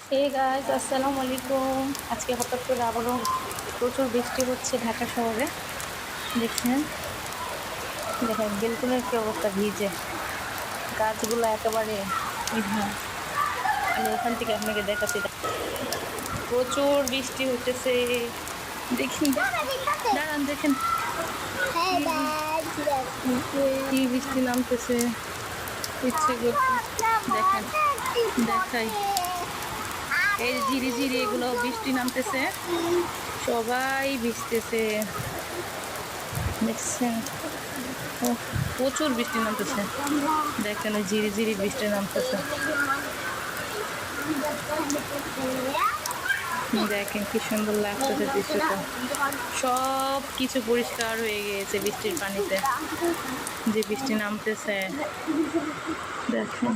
Hey guys, আসসালামু আলাইকুম। আজকে হঠাৎ করে আবারও প্রচুর বৃষ্টি হচ্ছে ঢাকা শহরে। দেখছেন, দেখেন বিলকুলের কি অবস্থা, ভিজে গাছগুলো একেবারে হ্যাঁ, আমি ওখান থেকে আপনাকে দেখাচ্ছি। প্রচুর বৃষ্টি হইতেছে, দেখি দাঁড়ান, দেখেন কি বৃষ্টি নামতেছে। ইচ্ছে করছে দেখেন, দেখাই, এই যে ঝিরি ঝিরি এগুলো বৃষ্টি নামতেছে, সবাই ভিজতেছে, দেখছেন। ও, প্রচুর বৃষ্টি নামতেছে, দেখেন ওই ঝিরি ঝিরি বৃষ্টি নামতেছে, দেখেন কি সুন্দর লাগতেছে দৃশ্যটা। সব কিছু পরিষ্কার হয়ে গিয়েছে বৃষ্টির পানিতে, যে বৃষ্টি নামতেছে, দেখেন।